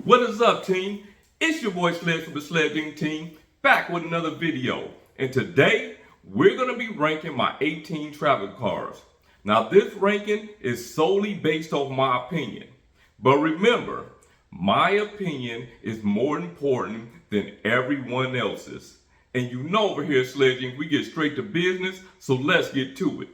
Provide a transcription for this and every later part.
What is up, team? It's your boy Sledge from the SledgeIncTeam, back with another video. And today, we're going to be ranking my 18 travel cards. Now, this ranking is solely based off my opinion. But remember, my opinion is more important than everyone else's. And you know over here at SledgeInc, we get straight to business, so let's get to it.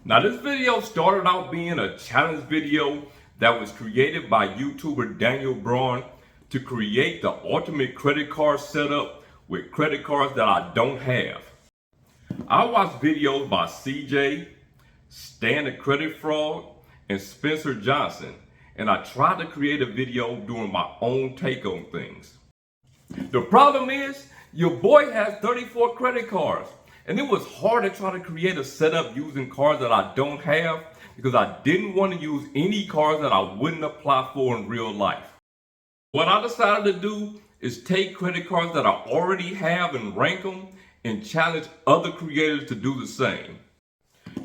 Now this video started out being a challenge video that was created by YouTuber Daniel Braun to create the ultimate credit card setup with credit cards that I don't have. I watched videos by CJ, Stan the Credit Fraud, and Spencer Johnson, and I tried to create a video doing my own take on things. The problem is, your boy has 34 credit cards. And it was hard to try to create a setup using cards that I don't have because I didn't want to use any cards that I wouldn't apply for in real life. What I decided to do is take credit cards that I already have and rank them and challenge other creators to do the same.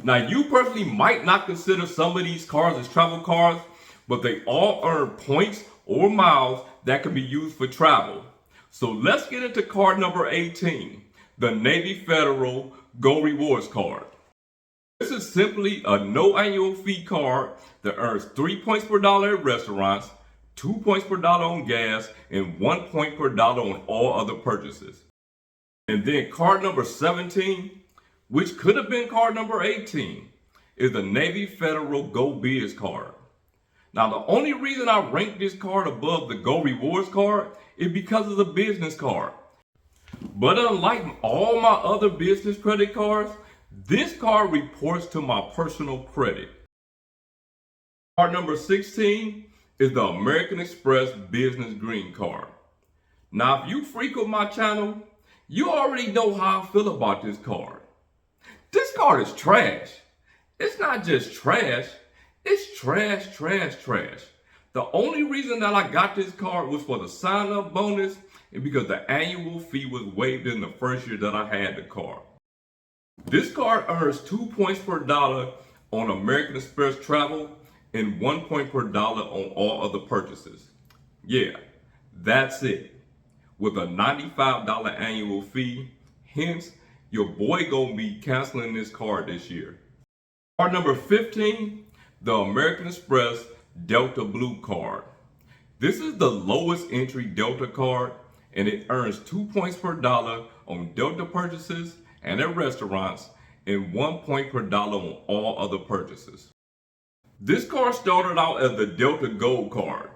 Now, you personally might not consider some of these cards as travel cards, but they all earn points or miles that can be used for travel. So let's get into card number 18. The Navy Federal Go Rewards card. This is simply a no annual fee card that earns 3 points per dollar at restaurants, 2 points per dollar on gas, and 1 point per dollar on all other purchases. And then card number 17, which could have been card number 18, is the Navy Federal Go Biz card. Now, the only reason I rank this card above the Go Rewards card is because of the business card. But unlike all my other business credit cards, this card reports to my personal credit. Card number 16 is the American Express Business Green card. Now, if you frequent my channel, you already know how I feel about this card. This card is trash. It's not just trash, it's trash. The only reason that I got this card was for the sign-up bonus and because the annual fee was waived in the first year that I had the card. This card earns 2 points per dollar on American Express travel and 1 point per dollar on all other purchases. Yeah, that's it. With a $95 annual fee, hence, your boy gonna be canceling this card this year. Card number 15, the American Express Delta Blue card. This is the lowest entry Delta card, and it earns 2 points per dollar on Delta purchases and at restaurants, and 1 point per dollar on all other purchases. This card started out as the Delta Gold card,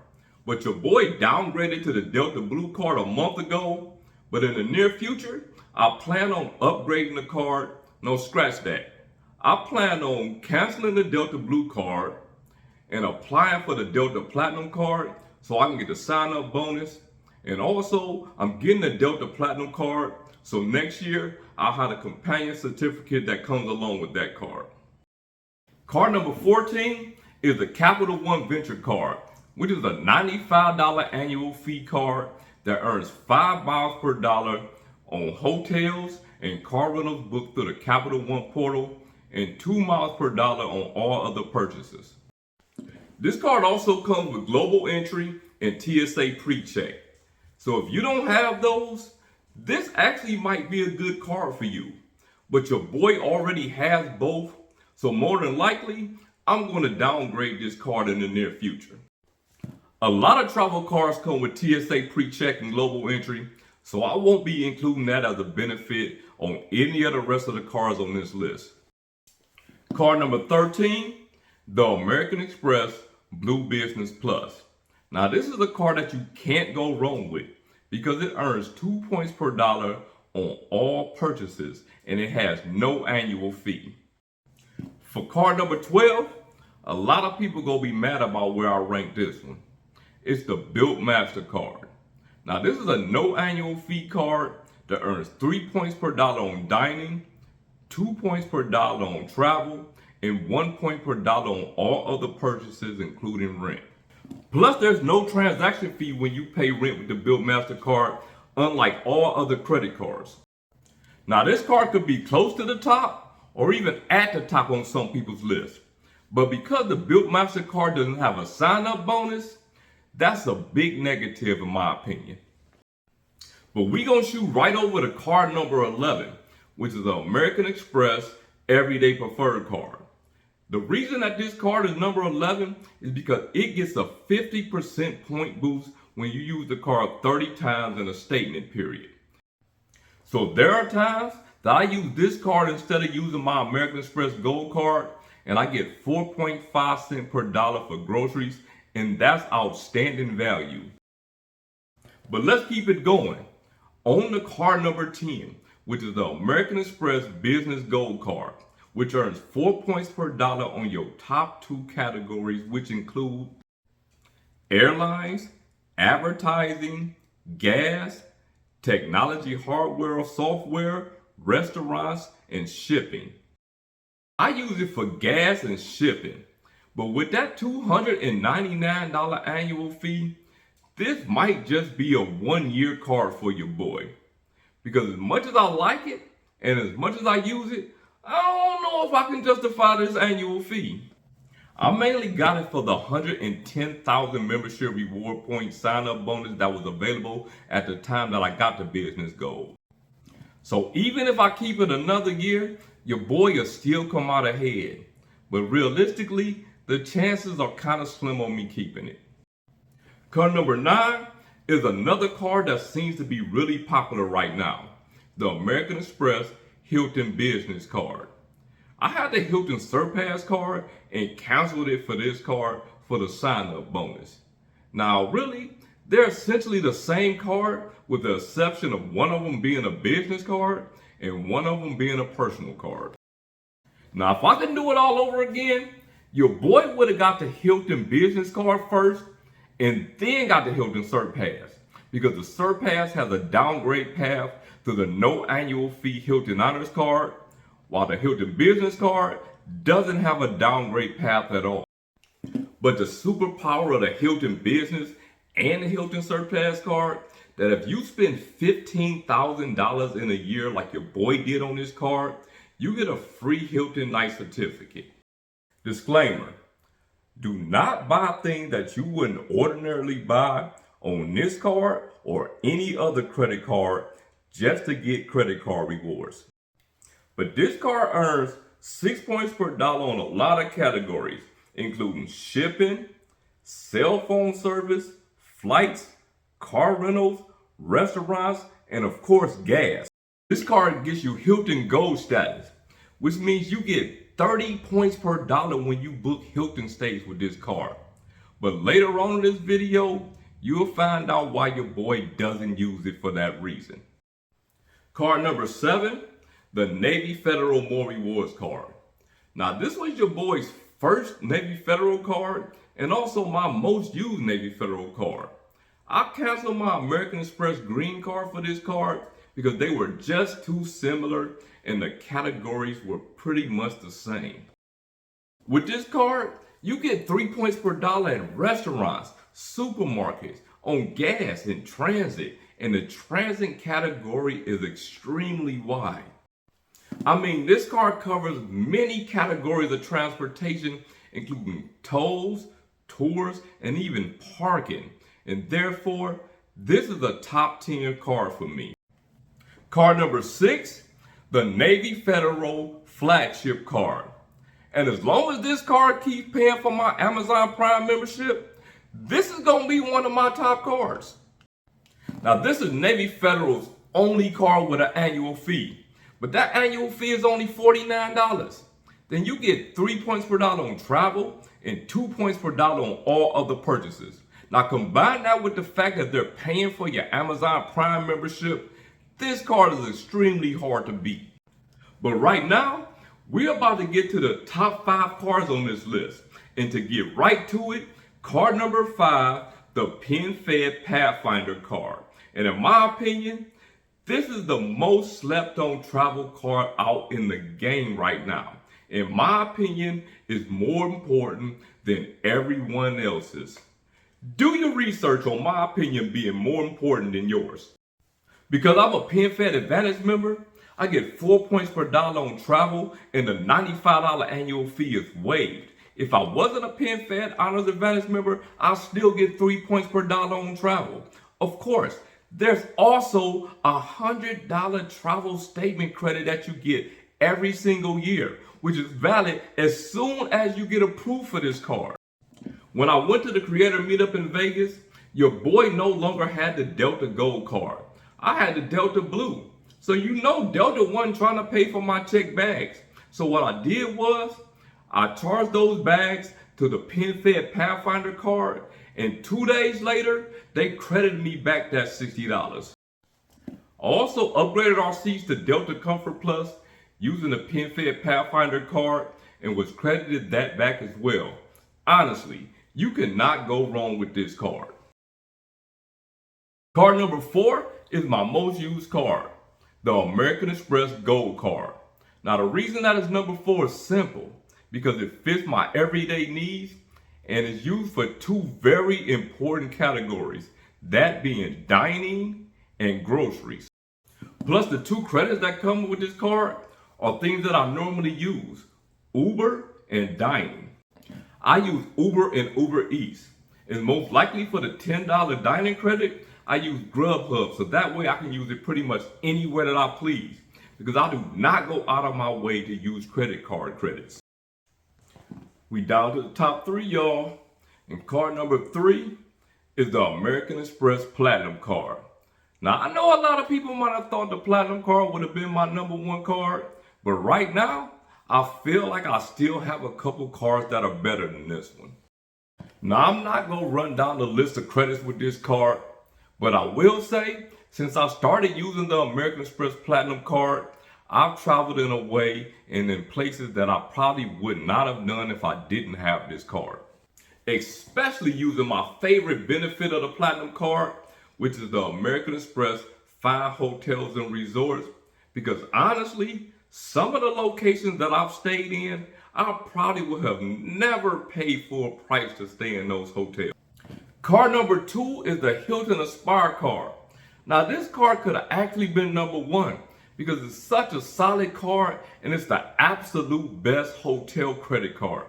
but your boy downgraded to the Delta Blue card a month ago. But in the near future, I plan on upgrading the card. No, scratch that. I plan on canceling the Delta Blue card and applying for the Delta Platinum card so I can get the sign-up bonus. And also, I'm getting a Delta Platinum card, so next year, I'll have a companion certificate that comes along with that card. Card number 14 is the Capital One Venture card, which is a $95 annual fee card that earns 5 miles per dollar on hotels and car rentals booked through the Capital One portal, and 2 miles per dollar on all other purchases. This card also comes with global entry and TSA pre-check. So if you don't have those, this actually might be a good card for you. But your boy already has both, so more than likely, I'm going to downgrade this card in the near future. A lot of travel cards come with TSA pre-check and global entry, so I won't be including that as a benefit on any of the rest of the cards on this list. Card number 13, the American Express Blue Business Plus. Now, this is a card that you can't go wrong with because it earns 2 points per dollar on all purchases and it has no annual fee. For card number 12, a lot of people gonna be mad about where I rank this one. It's the Built Master card. Now, this is a no annual fee card that earns 3 points per dollar on dining, 2 points per dollar on travel, and 1 point per dollar on all other purchases, including rent. Plus, there's no transaction fee when you pay rent with the Built MasterCard, unlike all other credit cards. Now, this card could be close to the top or even at the top on some people's list. But because the Built MasterCard doesn't have a sign-up bonus, that's a big negative in my opinion. But we're going to shoot right over to card number 11, which is the American Express Everyday Preferred Card. The reason that this card is number 11 is because it gets a 50% point boost when you use the card 30 times in a statement period. So there are times that I use this card instead of using my American Express Gold card, and I get 4.5 cents per dollar for groceries, and that's outstanding value. But let's keep it going. On the card number 10, which is the American Express Business Gold Card, which earns 4 points per dollar on your top 2 categories, which include airlines, advertising, gas, technology, hardware, software, restaurants, and shipping. I use it for gas and shipping, but with that $299 annual fee, this might just be a 1-year card for your boy. Because as much as I like it, and as much as I use it, I don't know if I can justify this annual fee. I mainly got it for the 110,000 membership reward point sign-up bonus that was available at the time that I got the Business Gold. So even if I keep it another year, your boy will still come out ahead. But realistically, the chances are kind of slim on me keeping it. Card number 9 is another card that seems to be really popular right now, the American Express Hilton Business Card. I had the Hilton Surpass card and canceled it for this card for the sign-up bonus. Now really, they're essentially the same card with the exception of one of them being a business card and one of them being a personal card. Now if I can do it all over again, your boy would have got the Hilton Business Card first and then got the Hilton Surpass, because the Surpass has a downgrade path to the no annual fee Hilton Honors Card, while the Hilton Business Card doesn't have a downgrade path at all. But the superpower of the Hilton Business and the Hilton Surpass card, that if you spend $15,000 in a year like your boy did on this card, you get a free Hilton Night certificate. Disclaimer: do not buy things that you wouldn't ordinarily buy on this card or any other credit card just to get credit card rewards. But this card earns 6 points per dollar on a lot of categories, including shipping, cell phone service, flights, car rentals, restaurants, and of course gas. This card gets you Hilton Gold status, which means you get 30 points per dollar when you book Hilton stays with this card. But later on in this video, you'll find out why your boy doesn't use it for that reason. Card number 7, the Navy Federal More Rewards card. Now this was your boy's first Navy Federal card and also my most used Navy Federal card. I canceled my American Express Green card for this card because they were just too similar and the categories were pretty much the same. With this card, you get 3 points per dollar at restaurants, supermarkets, on gas and transit, and the transit category is extremely wide. I mean, this card covers many categories of transportation, including tolls, tours, and even parking. And therefore, this is a top 10 card for me. Card number 6, the Navy Federal Flagship Card. And as long as this card keeps paying for my Amazon Prime membership, this is going to be one of my top cards. Now, this is Navy Federal's only card with an annual fee, but that annual fee is only $49. Then you get 3 points per dollar on travel and 2 points per dollar on all other purchases. Now, combine that with the fact that they're paying for your Amazon Prime membership, this card is extremely hard to beat. But right now, we're about to get to the top 5 cards on this list. And to get right to it, card number 5, the PenFed Pathfinder card. And in my opinion, this is the most slept on travel card out in the game right now. In my opinion, it's more important than everyone else's. Do your research on my opinion being more important than yours. Because I'm a PenFed Advantage member, I get 4 points per dollar on travel and the $95 annual fee is waived. If I wasn't a PenFed Honors Advantage member, I'll still get 3 points per dollar on travel. Of course, there's also a $100 travel statement credit that you get every single year, which is valid as soon as you get approved for this card. When I went to the creator meetup in Vegas, your boy no longer had the Delta Gold card. I had the Delta Blue. So you know Delta wasn't trying to pay for my check bags. So what I did was, I charged those bags to the PenFed Pathfinder card, and 2 days later, they credited me back that $60. I also upgraded our seats to Delta Comfort Plus using the PenFed Pathfinder card and was credited that back as well. Honestly, you cannot go wrong with this card. Card number 4 is my most used card, the American Express Gold card. Now the reason that is number 4 is simple, because it fits my everyday needs and is used for 2 very important categories, that being dining and groceries. Plus the 2 credits that come with this card are things that I normally use, Uber and dining. I use Uber and Uber Eats. And most likely for the $10 dining credit, I use Grubhub, so that way I can use it pretty much anywhere that I please, because I do not go out of my way to use credit card credits. We down to the top 3, y'all. And card number 3 is the American Express Platinum card. Now I know a lot of people might have thought the Platinum card would have been my number 1 card, but right now, I feel like I still have a couple cards that are better than this one. Now I'm not going to run down the list of credits with this card, but I will say, since I started using the American Express Platinum card, I've traveled in a way and in places that I probably would not have done if I didn't have this card. Especially using my favorite benefit of the Platinum card, which is the American Express Fine Hotels and Resorts, because honestly, some of the locations that I've stayed in, I probably would have never paid full price to stay in those hotels. Card number 2 is the Hilton Aspire card. Now this card could have actually been number 1 because it's such a solid card and it's the absolute best hotel credit card.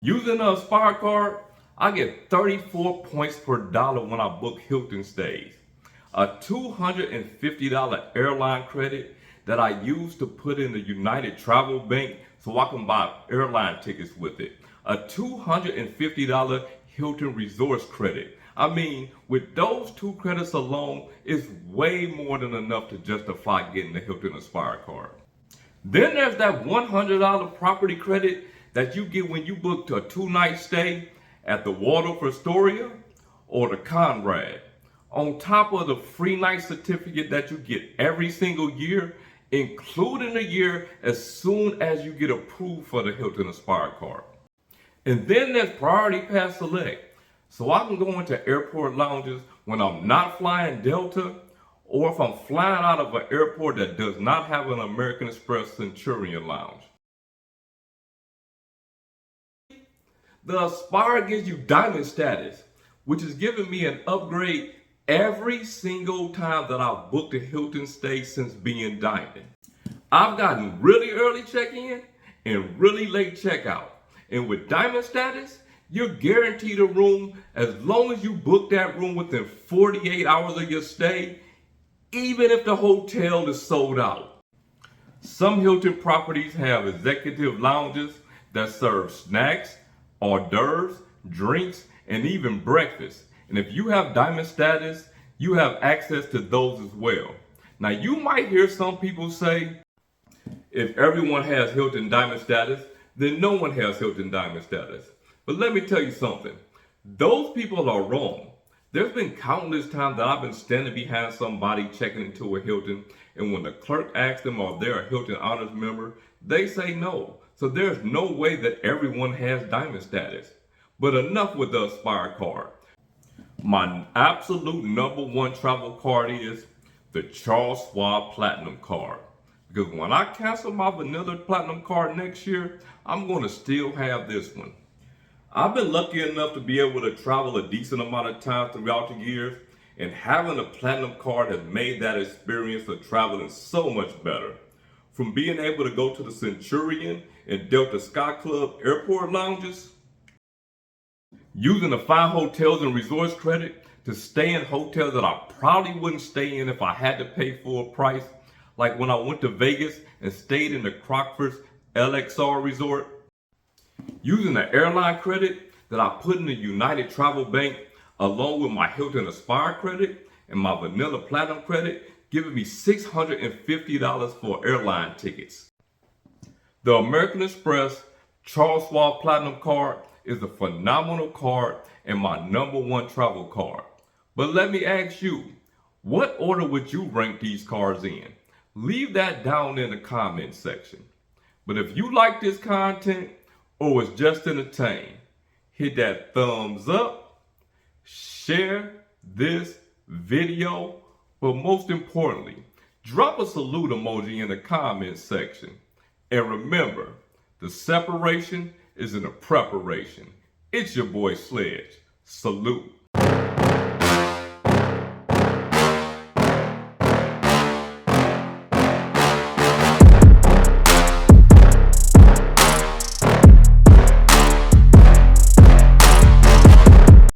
Using the Aspire card, I get 34 points per dollar when I book Hilton stays, a $250 airline credit that I use to put in the United Travel Bank so I can buy airline tickets with it, a $250 Hilton Resorts credit. I mean, with those 2 credits alone, it's way more than enough to justify getting the Hilton Aspire card. Then there's that $100 property credit that you get when you book a 2-night stay at the Waldorf Astoria or the Conrad, on top of the free night certificate that you get every single year, including a year as soon as you get approved for the Hilton Aspire card. And then there's Priority Pass Select, so I can go into airport lounges when I'm not flying Delta, or if I'm flying out of an airport that does not have an American Express Centurion lounge. The Aspire gives you diamond status, which is giving me an upgrade every single time that I've booked a Hilton stay since being diamond. I've gotten really early check-in and really late checkout. And with diamond status, you're guaranteed a room as long as you book that room within 48 hours of your stay, even if the hotel is sold out. Some Hilton properties have executive lounges that serve snacks, hors d'oeuvres, drinks, and even breakfast. And if you have diamond status, you have access to those as well. Now you might hear some people say, if everyone has Hilton diamond status, then no one has Hilton diamond status. But let me tell you something, those people are wrong. There's been countless times that I've been standing behind somebody checking into a Hilton, and when the clerk asks them are they a Hilton Honors member, they say no. So there's no way that everyone has diamond status. But enough with the Aspire card. My absolute number 1 travel card is the Charles Schwab Platinum card. Because when I cancel my vanilla Platinum card next year, I'm going to still have this one. I've been lucky enough to be able to travel a decent amount of time throughout the years, and having a platinum card has made that experience of traveling so much better. From being able to go to the Centurion and Delta Sky Club airport lounges, using the 5 hotels and resorts credit to stay in hotels that I probably wouldn't stay in if I had to pay full price, like when I went to Vegas and stayed in the Crockford's LXR resort, using the airline credit that I put in the United Travel Bank along with my Hilton Aspire credit and my Vanilla Platinum credit, giving me $650 for airline tickets. The American Express Charles Schwab Platinum card is a phenomenal card and my #1 travel card. But let me ask you, what order would you rank these cards in? Leave that down in the comment section. But if you like this content or was just entertained, hit that thumbs up, share this video, but most importantly, drop a salute emoji in the comment section. And remember, the separation is in the preparation. It's your boy Sledge. Salute.